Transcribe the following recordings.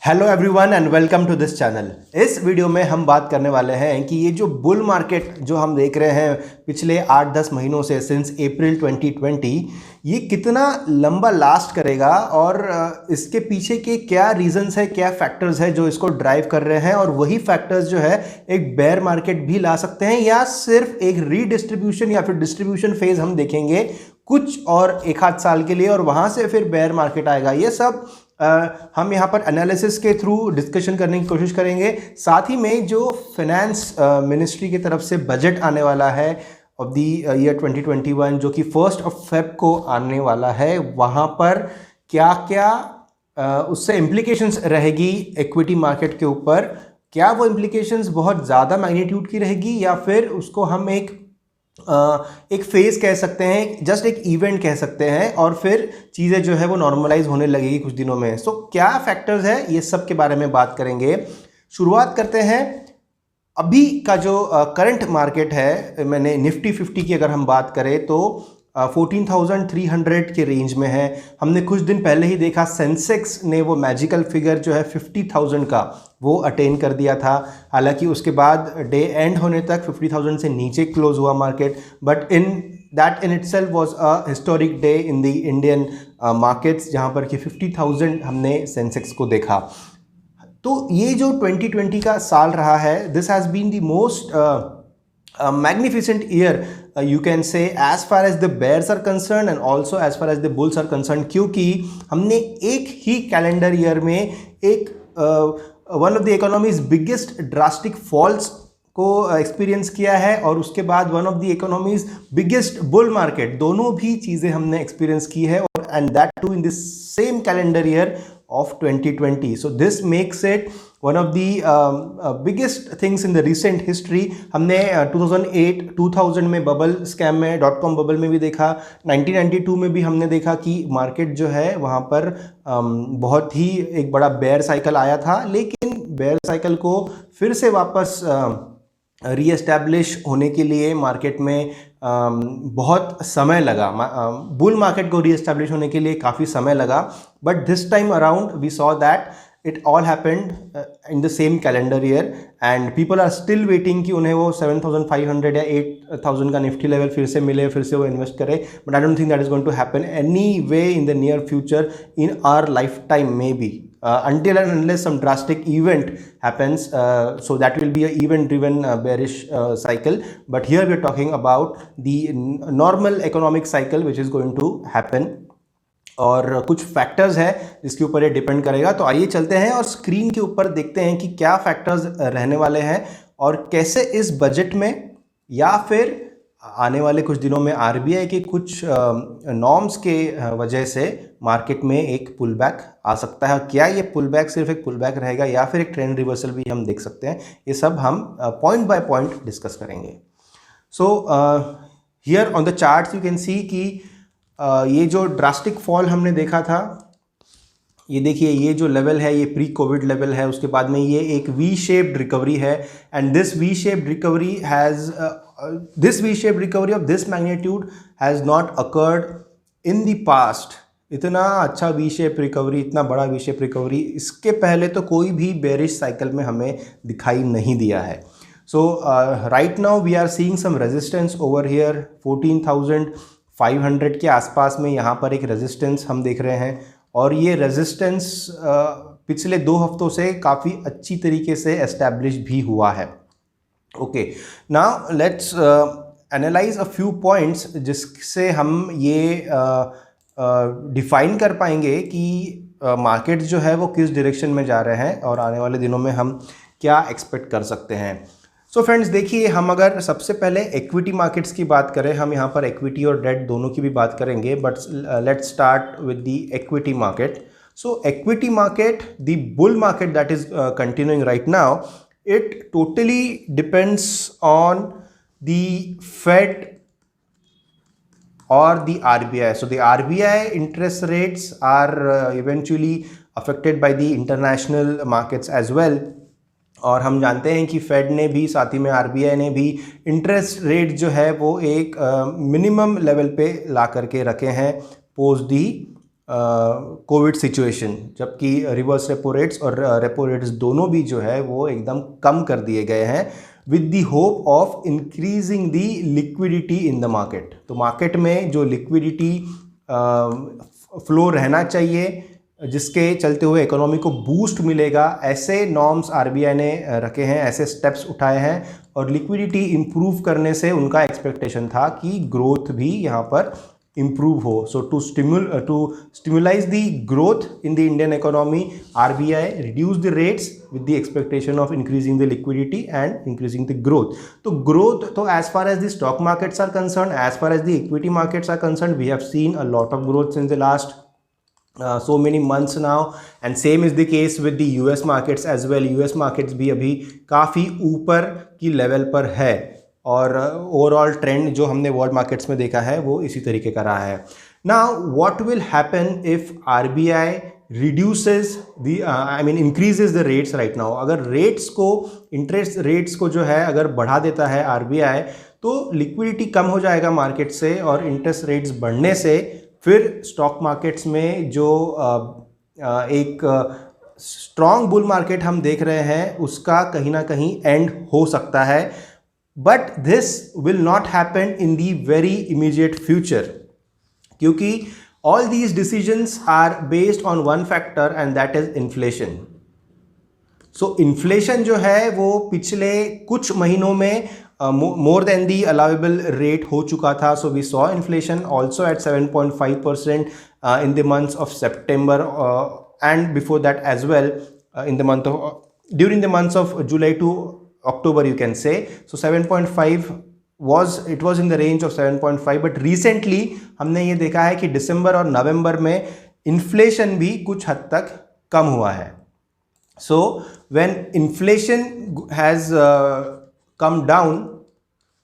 Hello everyone and welcome to this channel. इस video में हम बात करने वाले हैं कि ये जो बुल मार्केट जो हम देख रहे हैं पिछले 8-10 महीनों से सिंस अप्रैल 2020 ये कितना लंबा लास्ट करेगा और इसके पीछे के क्या रीजंस है, क्या फैक्टर्स है जो इसको ड्राइव कर रहे हैं, और वही फैक्टर्स जो है एक बेयर मार्केट भी ला सकते हैं या सिर्फ एक रीडिस्ट्रीब्यूशन या फिर डिस्ट्रीब्यूशन फेज हम देखेंगे कुछ और एक आध साल के लिए और वहां से फिर बेयर मार्केट आएगा। ये सब हम यहाँ पर एनालिसिस के थ्रू डिस्कशन करने की कोशिश करेंगे। साथ ही में जो फाइनेंस मिनिस्ट्री की तरफ से बजट आने वाला है ऑफ द ईयर 2021 जो कि 1 फ़रवरी को आने वाला है, वहाँ पर क्या क्या उससे इम्प्लीकेशंस रहेगी इक्विटी मार्केट के ऊपर। क्या वो इम्प्लीकेशंस बहुत ज़्यादा मैग्नीट्यूड की रहेगी या फिर उसको हम एक फेज कह सकते हैं, जस्ट एक इवेंट कह सकते हैं, और फिर चीज़ें जो है वो नॉर्मलाइज होने लगेगी कुछ दिनों में। सो क्या फैक्टर्स है, ये सब के बारे में बात करेंगे। शुरुआत करते हैं अभी का जो करंट मार्केट है। मैंने निफ्टी 50 की अगर हम बात करें तो 14,300 के रेंज में है। हमने कुछ दिन पहले ही देखा सेंसेक्स ने वो मैजिकल फिगर जो है 50,000 का वो अटेन कर दिया था। हालांकि उसके बाद डे एंड होने तक 50,000 से नीचे क्लोज हुआ market, but that in itself was a historic day in the Indian markets, जहां पर कि 50,000 हमने सेंसेक्स को देखा। तो ये जो 2020 का साल रहा है, this has been the most magnificent year you can say as far as the bears are concerned and also as far as the bulls are concerned, क्योंकि हमने एक ही कैलेंडर ईयर में एक one of the economy's biggest drastic falls को experience किया है, और उसके बाद one of the economy's biggest bull market, दोनों भी चीज़ें हमने एक्सपीरियंस की है, और and that too in this same calendar year of 2020. So this makes it one of the biggest things in the recent history. हमने 2008-2000 में बबल स्कैम में, .com बबल में भी देखा, 1992 में भी हमने देखा कि मार्केट जो है वहाँ पर बहुत ही एक बड़ा बेयर साइकिल आया था, लेकिन बेयर साइकिल को फिर से वापस रीएस्टैब्लिश होने के लिए मार्केट में बहुत समय लगा। बुल मार्केट को रीएस्टैब्लिश होने के लिए काफ़ी समय लगा, but this time around we saw that it all happened in the same calendar year and people are still waiting कि उन्हें वो 7,500 या 8,000 का निफ्टी लेवल फिर से मिले, फिर से वो इन्वेस्ट करें। But I don't think that is going to happen anyway in the near future in our lifetime maybe. Until and unless some drastic event happens, so that will be a event driven bearish cycle, but here we are talking about the normal economic cycle which is going to happen, और कुछ factors है जिसके ऊपर ये depend करेगा। तो आइए चलते हैं और स्क्रीन के ऊपर देखते हैं कि क्या फैक्टर्स रहने वाले हैं और कैसे इस बजट में या फिर आने वाले कुछ दिनों में आरबीआई के कुछ नॉर्म्स के वजह से मार्केट में एक पुल बैक आ सकता है। क्या ये पुल बैक सिर्फ एक पुल बैक रहेगा या फिर एक ट्रेंड रिवर्सल भी हम देख सकते हैं, ये सब हम पॉइंट बाय पॉइंट डिस्कस करेंगे। So here on the charts you can see कि ये जो ड्रास्टिक फॉल हमने देखा था, ये देखिए, ये जो लेवल है ये प्री कोविड लेवल है। उसके बाद में ये एक वी शेप्ड रिकवरी है, and this V shaped recovery has this V-shaped recovery of this magnitude has not occurred in the past. इतना अच्छा V-shaped recovery, इतना बड़ा V-shaped recovery इसके पहले तो कोई भी bearish cycle में हमें दिखाई नहीं दिया है। So right now we are seeing some resistance over here 14,500 के आसपास में यहाँ पर एक resistance हम देख रहे हैं, और ये resistance पिछले 2 हफ्तों से काफ़ी अच्छी तरीके से establish भी हुआ है। Okay, now let's analyse a few points जिससे हम ये डिफाइन कर पाएंगे कि मार्केट जो है वो किस डायरेक्शन में जा रहे हैं और आने वाले दिनों में हम क्या एक्सपेक्ट कर सकते हैं। सो फ्रेंड्स देखिए, हम अगर सबसे पहले इक्विटी मार्केट्स की बात करें, हम यहाँ पर इक्विटी और डेट दोनों की भी बात करेंगे, but let's start with the equity market. So equity market, the bull market that is continuing right now, it totally depends on the Fed or the RBI. So the RBI interest rates are eventually affected by the international markets as well. और हम जानते हैं कि fade ने भी, साथ ही में RBI ने भी इंटरेस्ट रेट जो है वो एक मिनिमम लेवल पे ला करके रखे हैं पोस्ट दी कोविड सिचुएशन, जबकि रिवर्स रेपो रेट्स और रेपो रेट्स दोनों भी जो है वो एकदम कम कर दिए गए हैं with the hope of increasing the liquidity in the market. तो मार्केट में जो लिक्विडिटी फ्लो रहना चाहिए, जिसके चलते हुए इकोनॉमी को बूस्ट मिलेगा, ऐसे नॉर्म्स आरबीआई ने रखे हैं, ऐसे स्टेप्स उठाए हैं। और लिक्विडिटी इंप्रूव करने से उनका एक्सपेक्टेशन था कि ग्रोथ भी यहाँ पर improve हो। So to stimulate the growth in the Indian economy, RBI reduced the rates with the expectation of increasing the liquidity and increasing the growth. तो growth, तो as far as the stock markets are concerned, as far as the equity markets are concerned, we have seen a lot of growth since the last so many months now, and same is the case with the US markets as well. US markets भी अभी काफ़ी ऊपर की level पर है, और overall trend जो हमने वर्ल्ड मार्केट्स में देखा है वो इसी तरीके का रहा है। Now what will happen if RBI reduces the increases the rates right now. अगर रेट्स को, इंटरेस्ट रेट्स को जो है अगर बढ़ा देता है आरबीआई, तो लिक्विडिटी कम हो जाएगा मार्केट से, और इंटरेस्ट रेट्स बढ़ने से फिर स्टॉक मार्केट्स में जो एक स्ट्रॉन्ग बुल मार्केट हम देख रहे हैं उसका कहीं ना कहीं एंड हो सकता है। But this will not happen in the very immediate future, क्योंकि all these decisions are based on one factor and that is inflation. So inflation जो है वो पिछले कुछ महीनों में more than the allowable rate हो चुका था। So we saw inflation also at 7.5% in the months of September and before that as well, in the month of during the months of July to October you can say. So 7.5 was in the range of 7.5, but recently हमने ये देखा है कि दिसंबर और नवंबर में inflation भी कुछ हद तक कम हुआ है। So when inflation has come down,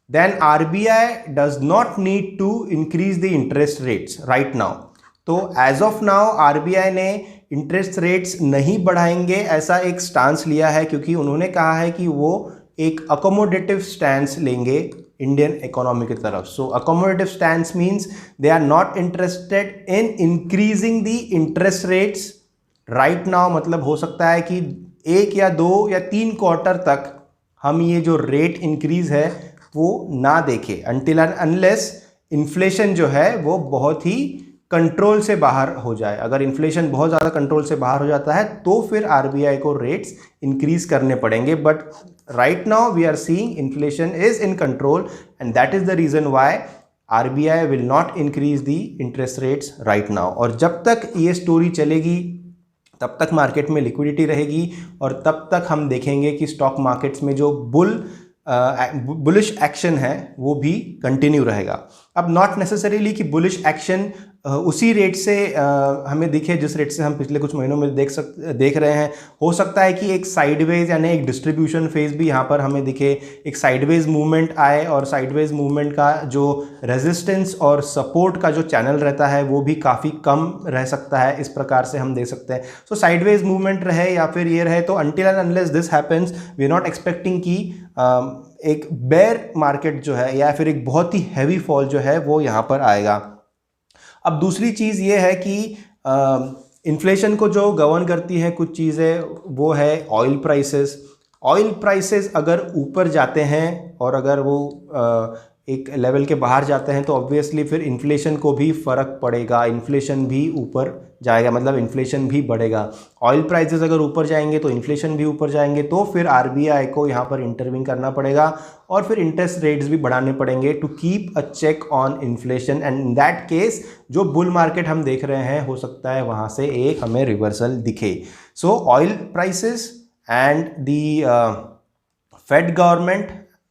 then RBI does not need to increase the interest rates right now. तो as of now RBI ने इंटरेस्ट रेट्स नहीं बढ़ाएंगे ऐसा एक स्टांस लिया है, क्योंकि उन्होंने कहा है कि वो एक अकोमोडेटिव स्टैंस लेंगे इंडियन इकोनॉमी की तरफ। So accommodative stance means they are not interested in increasing the interest rates right now. मतलब हो सकता है कि 1 या 2 या 3 क्वार्टर तक हम ये जो रेट इंक्रीज है वो ना देखें, अनटिल एंड अनलेस इन्फ्लेशन जो है वो बहुत ही कंट्रोल से बाहर हो जाए। अगर इन्फ्लेशन बहुत ज़्यादा कंट्रोल से बाहर हो जाता है तो फिर आरबीआई को रेट्स इंक्रीज करने पड़ेंगे। But right now we are seeing inflation is in control and that is the reason why RBI will not increase the interest rates right now. और जब तक ये स्टोरी चलेगी तब तक मार्केट में लिक्विडिटी रहेगी, और तब तक हम देखेंगे कि स्टॉक मार्केट्स में जो बुलिश एक्शन है वो भी कंटिन्यू रहेगा। अब नॉट नेसेसरीली कि बुलिश एक्शन उसी रेट से हमें दिखे जिस रेट से हम पिछले कुछ महीनों में देख रहे हैं। हो सकता है कि एक साइडवेज यानी एक डिस्ट्रीब्यूशन फेज भी यहाँ पर हमें दिखे, एक साइडवेज मूवमेंट आए, और साइडवेज मूवमेंट का जो रेजिस्टेंस और सपोर्ट का जो चैनल रहता है वो भी काफ़ी कम रह सकता है। इस प्रकार से हम देख सकते हैं। सो साइडवेज मूवमेंट रहे या फिर ये रहे, तो until and unless this happens we are not expecting कि एक बेयर मार्केट जो है या फिर एक बहुत ही हैवी फॉल जो है वो यहाँ पर आएगा। अब दूसरी चीज़ ये है कि इन्फ्लेशन को जो गवर्न करती है कुछ चीज़ें, वो है ऑयल प्राइसेस। ऑयल प्राइसेस अगर ऊपर जाते हैं और अगर वो एक लेवल के बाहर जाते हैं तो ऑब्वियसली फिर इन्फ्लेशन को भी फ़र्क पड़ेगा, इन्फ्लेशन भी ऊपर जाएगा, मतलब इन्फ्लेशन भी बढ़ेगा। ऑयल प्राइसेस अगर ऊपर जाएंगे तो इन्फ्लेशन भी ऊपर जाएंगे, तो फिर आरबीआई को यहाँ पर इंटरवीन करना पड़ेगा और फिर इंटरेस्ट रेट्स भी बढ़ाने पड़ेंगे to keep a check on inflation. And in that case जो बुल मार्केट हम देख रहे हैं हो सकता है वहाँ से एक हमें रिवर्सल दिखे। So oil prices and the Fed government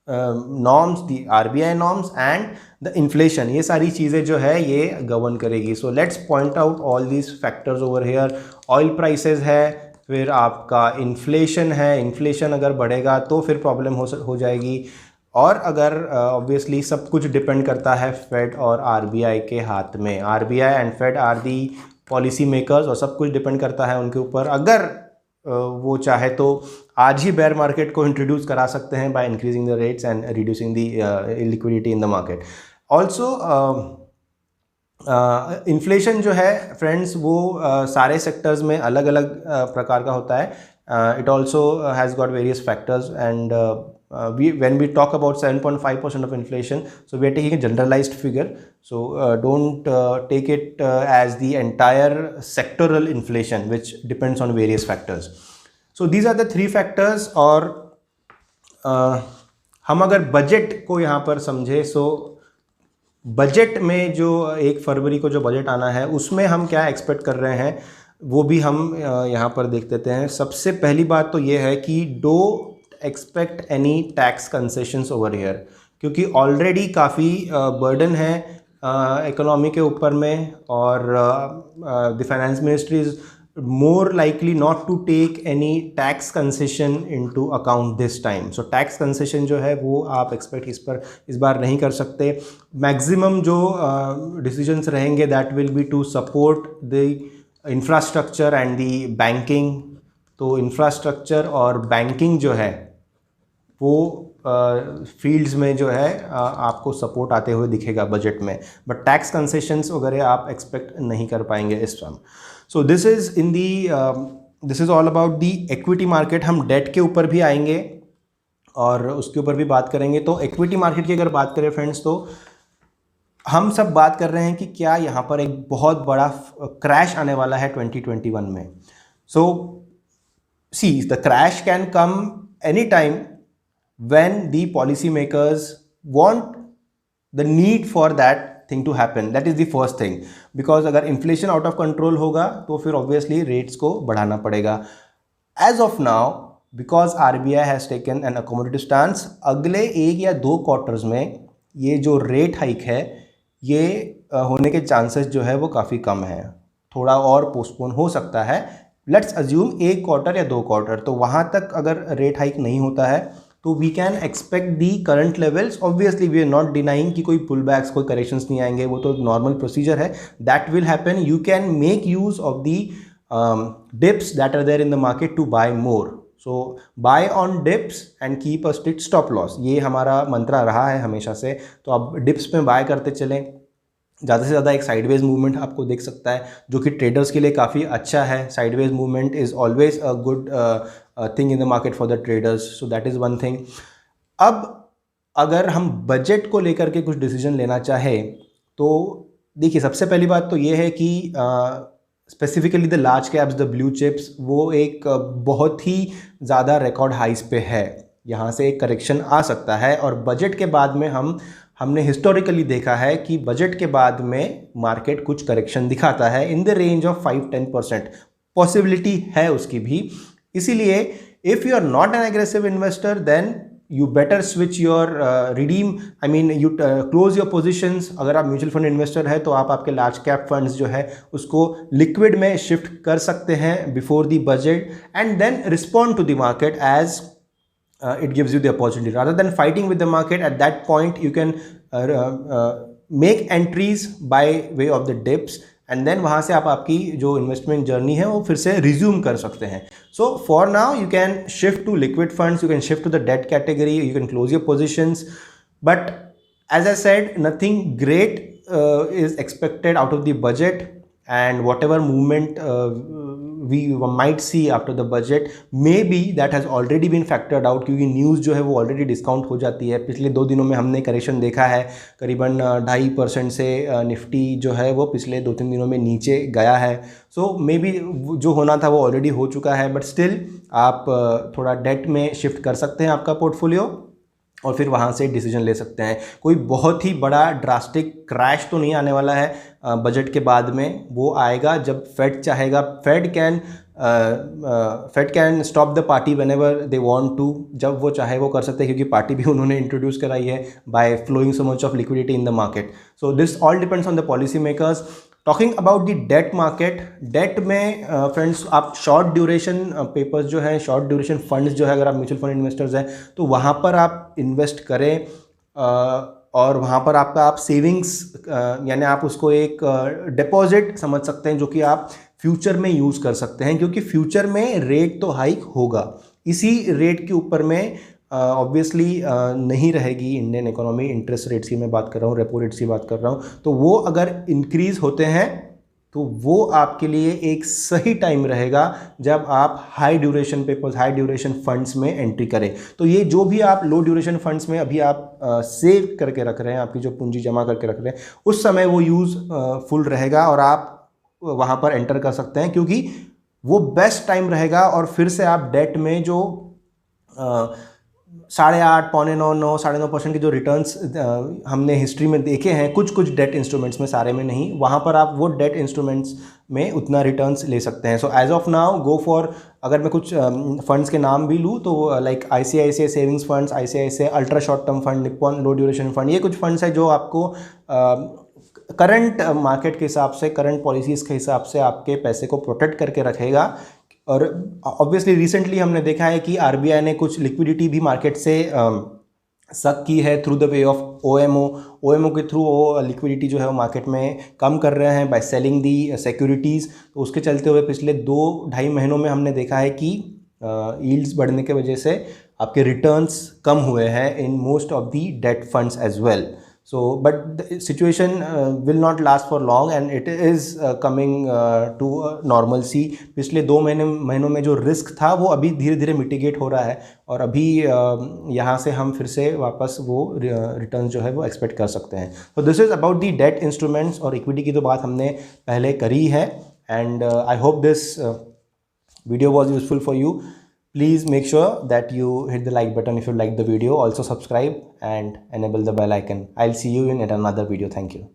norms, the RBI norms and the inflation, ये सारी चीज़ें जो है ये गवर्न करेगी। So let's point out all these factors over here. Oil prices है, फिर आपका इन्फ्लेशन है, इन्फ्लेशन अगर बढ़ेगा तो फिर प्रॉब्लम हो जाएगी, और अगर ऑब्वियसली सब कुछ डिपेंड करता है फेड और आरबीआई के हाथ में। RBI and Fed are the policy makers और सब कुछ डिपेंड करता है उनके ऊपर। अगर वो चाहे तो आज ही बेयर मार्केट को इंट्रोड्यूस करा सकते हैं by increasing the rates and reducing the liquidity in the market. Also inflation जो है फ्रेंड्स वो सारे सेक्टर्स में अलग अलग प्रकार का होता है. It also has got various factors and when we talk about 7.5% of inflation, so we are taking a generalized figure, so don't take it as the entire sectoral inflation which depends on various factors. So these are the three factors. और हम अगर budget को यहाँ पर समझे, so budget में जो 1 फरवरी को जो बजट आना है उसमें हम क्या एक्सपेक्ट कर रहे हैं वो भी हम यहाँ पर देख लेते हैं. सबसे पहली बात तो ये है कि don't expect any tax concessions over here, क्योंकि ऑलरेडी काफ़ी बर्डन है इकोनॉमी के ऊपर में, और the finance ministry is more likely not to take any tax concession into account this time. So tax concession जो है वो आप expect इस बार नहीं कर सकते. Maximum जो decisions रहेंगे that will be to support the infrastructure and the banking. तो infrastructure और banking जो है वो फील्ड्स में जो है आपको सपोर्ट आते हुए दिखेगा बजट में, बट टैक्स कंसेशंस वगैरह आप एक्सपेक्ट नहीं कर पाएंगे इस time. So this is all about the equity market. हम डेट के ऊपर भी आएंगे और उसके ऊपर भी बात करेंगे. तो इक्विटी मार्केट की अगर बात करें फ्रेंड्स, तो हम सब बात कर रहे हैं कि क्या यहाँ पर एक बहुत बड़ा क्रैश आने वाला है 2021 में. So see the crash can come any time when the policy makers want the need for that thing to happen. That is the first thing, because अगर inflation out of control होगा तो फिर obviously rates को बढ़ाना पड़ेगा. As of now, because RBI has taken an accommodative stance, अगले 1 या 2 quarters में ये जो रेट हाइक है ये होने के चांसेस जो है वो काफ़ी कम है. थोड़ा और पोस्टपोन हो सकता है. लेट्स अज्यूम 1 क्वार्टर या 2 क्वार्टर, तो वहाँ तक अगर रेट हाइक नहीं होता है तो we can expect the current levels. Obviously we are not denying कि कोई पुल बैक्स, कोई करेक्शंस नहीं आएंगे, वो तो नॉर्मल प्रोसीजर है. That will happen. You can make use of the dips that are there in the market to buy more. So buy on dips and keep a strict stop loss, ये हमारा मंत्रा रहा है हमेशा से. तो आप dips में बाय करते चलें. ज़्यादा से ज़्यादा एक साइडवेज मूवमेंट आपको देख सकता है जो कि ट्रेडर्स के लिए काफ़ी अच्छा है. Sideways movement is always a good thing in the market for the traders. So that is one thing. अब अगर हम बजट को लेकर के कुछ डिसीजन लेना चाहें तो देखिए, सबसे पहली बात तो ये है कि specifically the large caps, the blue chips, वो एक बहुत ही ज़्यादा रिकॉर्ड हाइस पे है. यहाँ से एक करेक्शन आ सकता है, और बजट के बाद में हमने हिस्टोरिकली देखा है कि बजट के बाद में मार्केट कुछ करेक्शन दिखाता है in the range of 5-10%. Possibility है उसकी भी. इसीलिए if you are not an aggressive investor then you better switch your redeem, I mean you close your positions. अगर आप म्यूचुअल फंड इन्वेस्टर है तो आप आपके लार्ज कैप फंड्स जो है उसको लिक्विड में शिफ्ट कर सकते हैं before the budget, and then respond to the market as it gives you the opportunity. Rather than fighting with the market at that point, you can make entries by way of the dips, and then वहाँ से आप आपकी जो investment journey है वो फिर से resume कर सकते हैं. So for now you can shift to liquid funds, you can shift to the debt category, you can close your positions, but as I said, nothing great is expected out of the budget, and whatever movement we might see after the budget, maybe that has already been factored out, क्योंकि news जो है वो already discount हो जाती है. पिछले 2 दिनों में हमने करेक्शन देखा है करीबन 2.5% से. निफ्टी जो है वो पिछले 2-3 दिनों में नीचे गया है. सो मे बी जो होना था वो ऑलरेडी हो चुका है, बट स्टिल आप थोड़ा डेट में शिफ्ट कर सकते हैं आपका पोर्टफोलियो, और फिर वहाँ से डिसीजन ले सकते हैं. कोई बहुत ही बड़ा ड्रास्टिक क्रैश तो नहीं आने वाला है बजट के बाद में. वो आएगा जब फेड चाहेगा. Fed can stop the party whenever they want to. जब वो चाहे वो कर सकते हैं, क्योंकि पार्टी भी उन्होंने इंट्रोड्यूस कराई है by flowing so much of liquidity in the market. So this all depends on the policy makers. Talking about the debt market, debt में फ्रेंड्स आप शॉर्ट ड्यूरेशन पेपर्स जो है, शॉर्ट ड्यूरेशन फंड्स जो है, अगर आप म्यूचुअल फंड इन्वेस्टर्स हैं तो वहाँ पर आप इन्वेस्ट करें, और वहाँ पर आप सेविंग्स यानी आप उसको एक डिपॉजिट समझ सकते हैं जो कि आप फ्यूचर में यूज़ कर सकते हैं, क्योंकि फ्यूचर में रेट तो हाइक होगा. इसी रेट के ऊपर में ऑब्वियसली नहीं रहेगी इंडियन इकोनॉमी, इंटरेस्ट रेट्स की मैं बात कर रहा हूँ, रेपो रेट्स की बात कर रहा हूँ, तो वो अगर इंक्रीज़ होते हैं तो वो आपके लिए एक सही टाइम रहेगा जब आप high duration papers, high duration funds में एंट्री करें। तो ये जो भी आप लो ड्यूरेशन फंड्स में अभी आप सेव करके रख रहे हैं, आपकी जो पूंजी जमा करके रख रहे हैं, उस समय वो यूज़ फुल रहेगा और आप वहाँ पर एंटर कर सकते हैं, क्योंकि वो बेस्ट टाइम रहेगा। और फिर से आप डेट में जो 8.5, 8.9, 9.5% के जो रिटर्न्स हमने हिस्ट्री में देखे हैं कुछ डेट इंस्ट्रूमेंट्स में, सारे में नहीं, वहाँ पर आप वो डेट इंस्ट्रूमेंट्स में उतना रिटर्न्स ले सकते हैं। So as of now go for, अगर मैं कुछ फंड्स के नाम भी लूँ तो like ICICI savings funds, ICICI ultra short term fund, Nippon low duration fund, ये कुछ फंड्स है जो आपको करंट मार्केट के हिसाब से, करंट पॉलिसीज़ के हिसाब से आपके पैसे को प्रोटेक्ट करके रखेगा। और ऑब्वियसली रिसेंटली हमने देखा है कि RBI ने कुछ लिक्विडिटी भी मार्केट से सक की है through the way of OMO के थ्रू वो लिक्विडिटी जो है वो मार्केट में कम कर रहे हैं बाय सेलिंग दी सिक्योरिटीज़। तो उसके चलते हुए पिछले 2-2.5 महीनों में हमने देखा है कि यील्ड्स बढ़ने के वजह से आपके रिटर्न्स कम हुए हैं in most of the debt funds as well. So, but the situation will not last for long and it is coming to normalcy। पिछले 2 महीनों में जो रिस्क था वो अभी धीरे धीरे मिटिगेट हो रहा है और अभी यहाँ से हम फिर से वापस वो रिटर्न जो है वो एक्सपेक्ट कर सकते हैं। तो this is about the debt instruments. और इक्विटी की तो बात हमने पहले करी है and I hope this video was useful for you. Please make sure that you hit the like button if you like the video. Also subscribe and enable the bell icon. I'll see you in another video. Thank you.